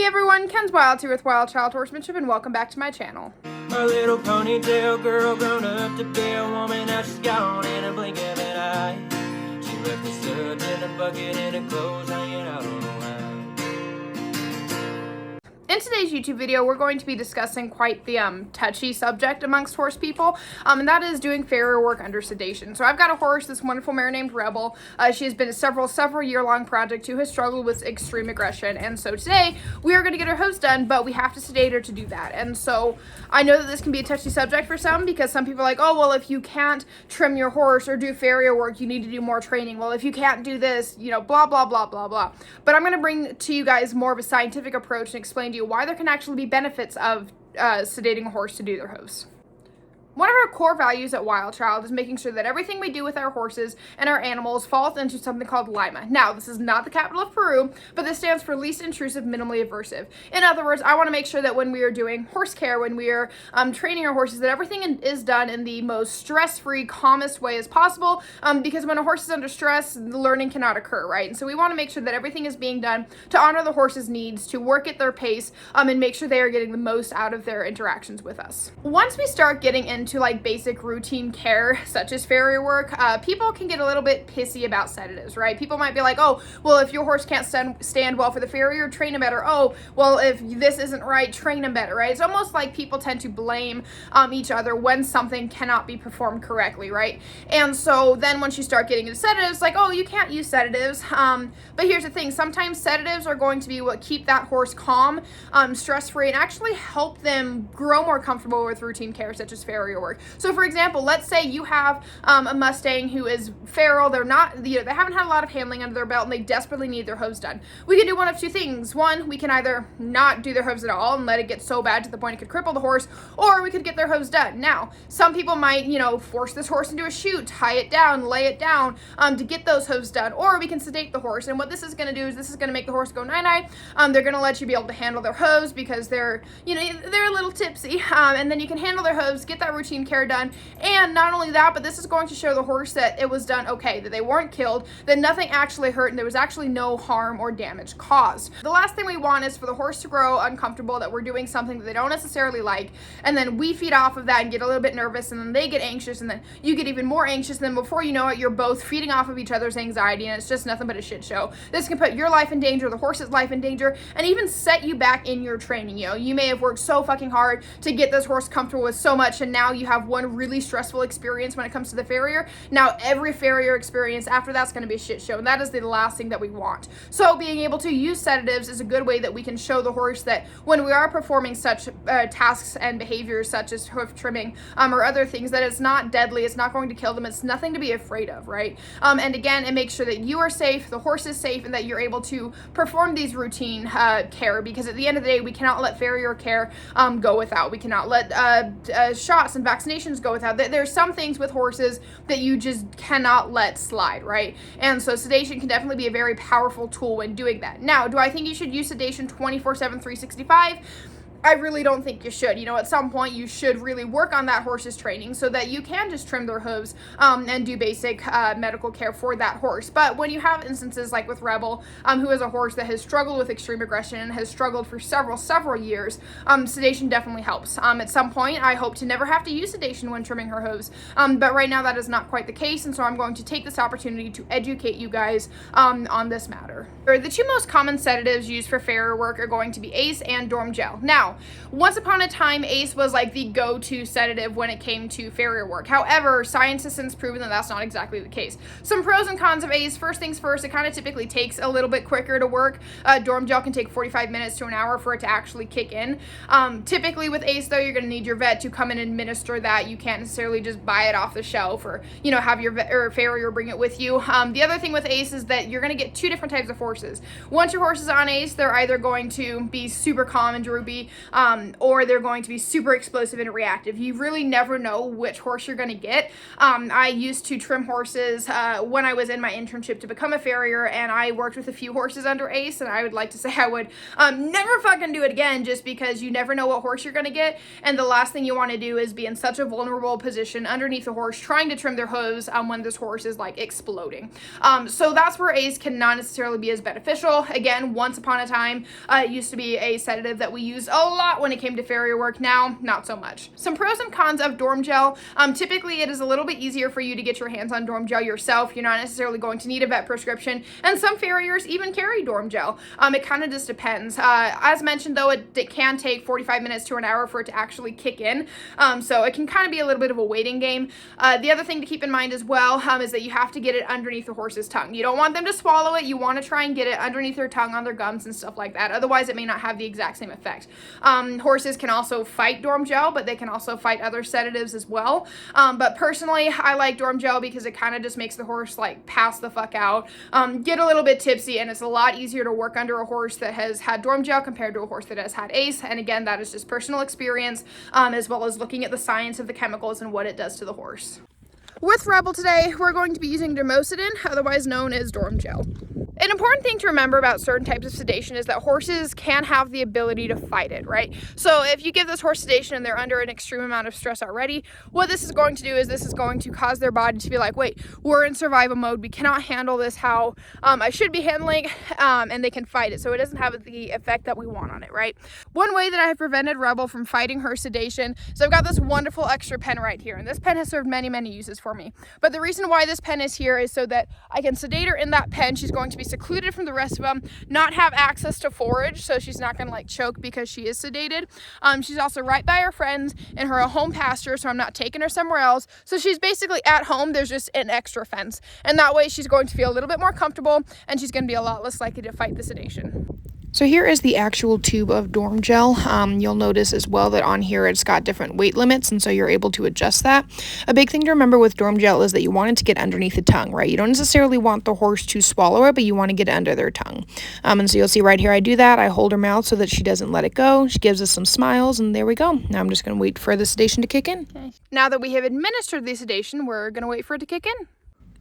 everyone, Ken's Wild here with Wild Child Horsemanship, and welcome back to my channel. A little ponytail girl grown up to be a woman, now she's gone in a blink of an eye. She left the suds in a bucket and her clothes hanging out on the line. In today's YouTube video, we're going to be discussing quite the touchy subject amongst horse people, and that is doing farrier work under sedation. So I've got a horse, this wonderful mare named Rebel. She has been a several year-long project who has struggled with extreme aggression, and so today we are going to get her hooves done, but we have to sedate her to do that. And so I know that this can be a touchy subject for some, because some people are like, oh, well, if you can't trim your horse or do farrier work, you need to do more training. Well, if you can't do this, you know, blah, blah, blah, blah, blah. But I'm going to bring to you guys more of a scientific approach and explain to you why there can actually be benefits of sedating a horse to do their hooves. One of our core values at Wild Child is making sure that everything we do with our horses and our animals falls into something called Lima. Now, this is not the capital of Peru, but this stands for least intrusive, minimally aversive. In other words, I want to make sure that when we are doing horse care, when we are training our horses, that everything is done in the most stress-free, calmest way as possible, because when a horse is under stress, the learning cannot occur, right? And so we want to make sure that everything is being done to honor the horse's needs, to work at their pace, and make sure they are getting the most out of their interactions with us. Once we start getting into like basic routine care such as farrier work, people can get a little bit pissy about sedatives, right? People might be like, oh, well, if your horse can't stand well for the farrier, train him better. Oh, well, if this isn't right, train him better, right? It's almost like people tend to blame each other when something cannot be performed correctly, right? And so then once you start getting into sedatives, like, oh, you can't use sedatives, but here's the thing, sometimes sedatives are going to be what keep that horse calm, stress-free, and actually help them grow more comfortable with routine care such as farrier work. So for example, let's say you have a Mustang who is feral, they're not, they haven't had a lot of handling under their belt, and they desperately need their hooves done. We can do one of two things. One, we can either not do their hooves at all and let it get so bad to the point it could cripple the horse, or we could get their hooves done. Now, some people might, force this horse into a chute, tie it down, lay it down to get those hooves done, or we can sedate the horse. And what this is going to do is this is going to make the horse go night-night. They're going to let you be able to handle their hooves because they're a little tipsy, and then you can handle their hooves, get that routine care done. And not only that, but this is going to show the horse that it was done okay, that they weren't killed, that nothing actually hurt, and there was actually no harm or damage caused. The last thing we want is for the horse to grow uncomfortable, that we're doing something that they don't necessarily like, and then we feed off of that and get a little bit nervous, and then they get anxious, and then you get even more anxious, and then before you know it, you're both feeding off of each other's anxiety, and it's just nothing but a shit show. This can put your life in danger, the horse's life in danger, and even set you back in your training. You may have worked so fucking hard to get this horse comfortable with so much, and now you have one really stressful experience when it comes to the farrier. Now every farrier experience after that's going to be a shit show, and that is the last thing that we want. So being able to use sedatives is a good way that we can show the horse that when we are performing such tasks and behaviors such as hoof trimming or other things, that it's not deadly, it's not going to kill them, it's nothing to be afraid of, right? And again, it makes sure that you are safe, the horse is safe, and that you're able to perform these routine care, because at the end of the day, we cannot let farrier care go without. We cannot let shots and vaccinations go without. There's some things with horses that you just cannot let slide, right? And so sedation can definitely be a very powerful tool when doing that. Now, do I think you should use sedation 24/7, 365? I really don't think you should. At some point you should really work on that horse's training so that you can just trim their hooves and do basic medical care for that horse. But when you have instances like with Rebel, who is a horse that has struggled with extreme aggression and has struggled for several years, sedation definitely helps. At some point, I hope to never have to use sedation when trimming her hooves, but right now that is not quite the case, and so I'm going to take this opportunity to educate you guys on this matter. The two most common sedatives used for farrier work are going to be ACE and Dorm Gel. Now, once upon a time, ACE was like the go-to sedative when it came to farrier work. However, science has since proven that that's not exactly the case. Some pros and cons of ACE. First things first, it kind of typically takes a little bit quicker to work. Dorm Gel can take 45 minutes to an hour for it to actually kick in. Typically with ACE, though, you're going to need your vet to come and administer that. You can't necessarily just buy it off the shelf or, have your vet or farrier bring it with you. The other thing with ACE is that you're going to get two different types of horses. Once your horse is on ACE, they're either going to be super calm and droopy, or they're going to be super explosive and reactive. You really never know which horse you're going to get. I used to trim horses when I was in my internship to become a farrier, and I worked with a few horses under Ace, and I would like to say I would never fucking do it again, just because you never know what horse you're going to get, and the last thing you want to do is be in such a vulnerable position underneath the horse trying to trim their hooves when this horse is like exploding. So that's where Ace can not necessarily be as beneficial. Again, once upon a time, it used to be a sedative that we used a lot when it came to farrier work. Now, not so much. Some pros and cons of Dorm Gel. Typically, it is a little bit easier for you to get your hands on Dorm Gel yourself. You're not necessarily going to need a vet prescription, and some farriers even carry Dorm Gel. It kind of just depends. As mentioned, though, it can take 45 minutes to an hour for it to actually kick in, so it can kind of be a little bit of a waiting game. The other thing to keep in mind as well is that you have to get it underneath the horse's tongue. You don't want them to swallow it. You want to try and get it underneath their tongue, on their gums and stuff like that. Otherwise, it may not have the exact same effect. Horses can also fight Dorm Gel, but they can also fight other sedatives as well. But personally, I like Dorm Gel because it kind of just makes the horse like pass the fuck out, get a little bit tipsy, and it's a lot easier to work under a horse that has had Dorm Gel compared to a horse that has had Ace. And again, that is just personal experience, as well as looking at the science of the chemicals and what it does to the horse. With Rebel today, we're going to be using dermosudin, otherwise known as Dorm Gel. An important thing to remember about certain types of sedation is that horses can have the ability to fight it, right? So if you give this horse sedation and they're under an extreme amount of stress already, what this is going to do is this is going to cause their body to be like, wait, we're in survival mode. We cannot handle this how I should be handling, and they can fight it. So it doesn't have the effect that we want on it, right? One way that I have prevented Rebel from fighting her sedation, so I've got this wonderful extra pen right here, and this pen has served many, many uses for me. But the reason why this pen is here is so that I can sedate her in that pen. She's going to be secluded from the rest of them, not have access to forage, so she's not going to like choke because she is sedated. She's also right by her friends in her home pasture, so I'm not taking her somewhere else. So she's basically at home. There's just an extra fence, and that way she's going to feel a little bit more comfortable, and she's going to be a lot less likely to fight the sedation. So here is the actual tube of Dorm Gel. You'll notice as well that on here it's got different weight limits, and so you're able to adjust that. A big thing to remember with Dorm Gel is that you want it to get underneath the tongue, right? You don't necessarily want the horse to swallow it, but you want to get it under their tongue. And so you'll see right here I do that. I hold her mouth so that she doesn't let it go. She gives us some smiles, and there we go. Now I'm just going to wait for the sedation to kick in. Okay. Now that we have administered the sedation, we're going to wait for it to kick in.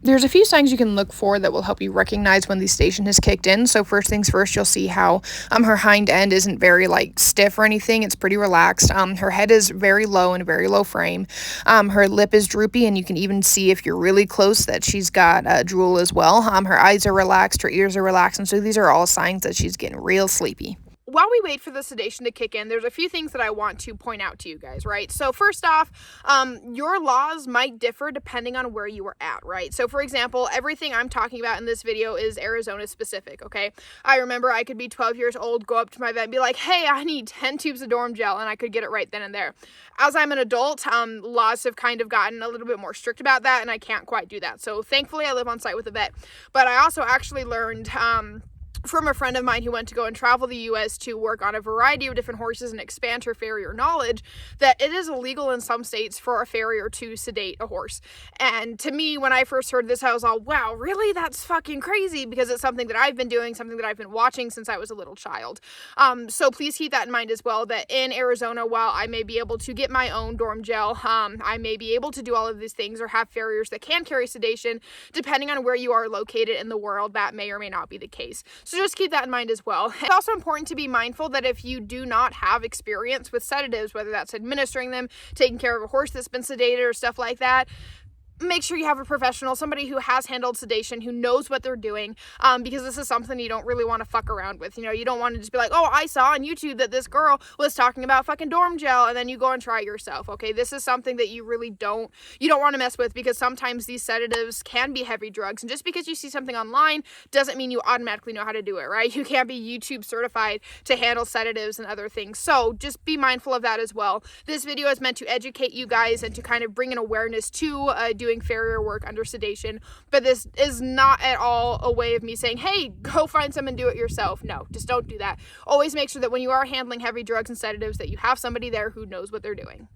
There's a few signs you can look for that will help you recognize when the sedation has kicked in. So first things first, you'll see how her hind end isn't very like stiff or anything. It's pretty relaxed. Her head is very low in a very low frame. Her lip is droopy, and you can even see if you're really close that she's got drool as well. Her eyes are relaxed, her ears are relaxed, and so these are all signs that she's getting real sleepy. While we wait for the sedation to kick in, there's a few things that I want to point out to you guys, right? So first off, your laws might differ depending on where you are at, right? So for example, everything I'm talking about in this video is Arizona specific, okay? I remember I could be 12 years old, go up to my vet and be like, hey, I need 10 tubes of Dorm Gel, and I could get it right then and there. As I'm an adult, laws have kind of gotten a little bit more strict about that, and I can't quite do that. So thankfully, I live on site with a vet. But I also actually learned from a friend of mine who went to go and travel the U.S. to work on a variety of different horses and expand her farrier knowledge, that it is illegal in some states for a farrier to sedate a horse. And to me, when I first heard this, I was all, wow, really? That's fucking crazy, because it's something that I've been doing, something that I've been watching since I was a little child. So please keep that in mind as well, that in Arizona, while I may be able to get my own Dorm Gel, I may be able to do all of these things or have farriers that can carry sedation, depending on where you are located in the world, that may or may not be the case. So just keep that in mind as well. It's also important to be mindful that if you do not have experience with sedatives, whether that's administering them, taking care of a horse that's been sedated or stuff like that, make sure you have a professional, somebody who has handled sedation, who knows what they're doing, because this is something you don't really want to fuck around with. You know, you don't want to just be like, oh, I saw on YouTube that this girl was talking about fucking Dorm Gel, and then you go and try it yourself, okay? This is something that you really don't want to mess with, because sometimes these sedatives can be heavy drugs, and just because you see something online doesn't mean you automatically know how to do it, right? You can't be YouTube certified to handle sedatives and other things, so just be mindful of that as well. This video is meant to educate you guys and to kind of bring an awareness to doing farrier work under sedation, but this is not at all a way of me saying, hey, go find some and do it yourself. No, just don't do that. Always make sure that when you are handling heavy drugs and sedatives that you have somebody there who knows what they're doing.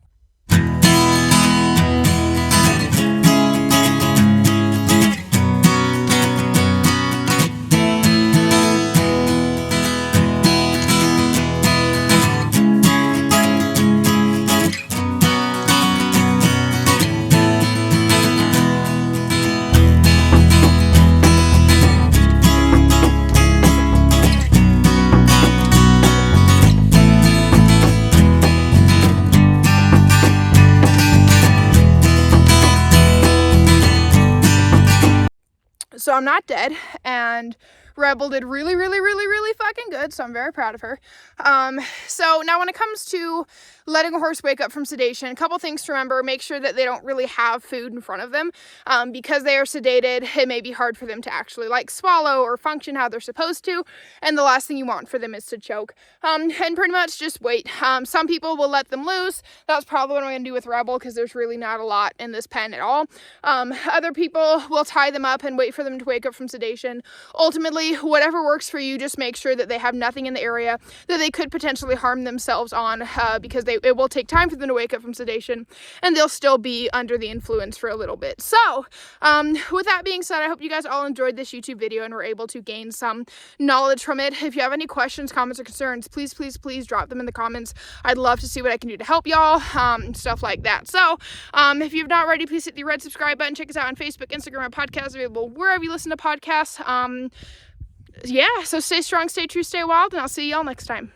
So I'm not dead, and Rebel did really, really, really, really fucking good, so I'm very proud of her. So now when it comes to letting a horse wake up from sedation, a couple things to remember. Make sure that they don't really have food in front of them. Because they are sedated, it may be hard for them to actually like swallow or function how they're supposed to, and the last thing you want for them is to choke. And pretty much just wait. Some people will let them loose. That's probably what I'm going to do with Rebel, because there's really not a lot in this pen at all. Other people will tie them up and wait for them to wake up from sedation. Ultimately, whatever works for you, just make sure that they have nothing in the area that they could potentially harm themselves on, because it will take time for them to wake up from sedation, and they'll still be under the influence for a little bit. So, with that being said, I hope you guys all enjoyed this YouTube video and were able to gain some knowledge from it. If you have any questions, comments, or concerns, please, please, please drop them in the comments. I'd love to see what I can do to help y'all, stuff like that. So, if you've not already, please hit the red subscribe button. Check us out on Facebook, Instagram, and podcasts available wherever you listen to podcasts. Yeah, so stay strong, stay true, stay wild, and I'll see y'all next time.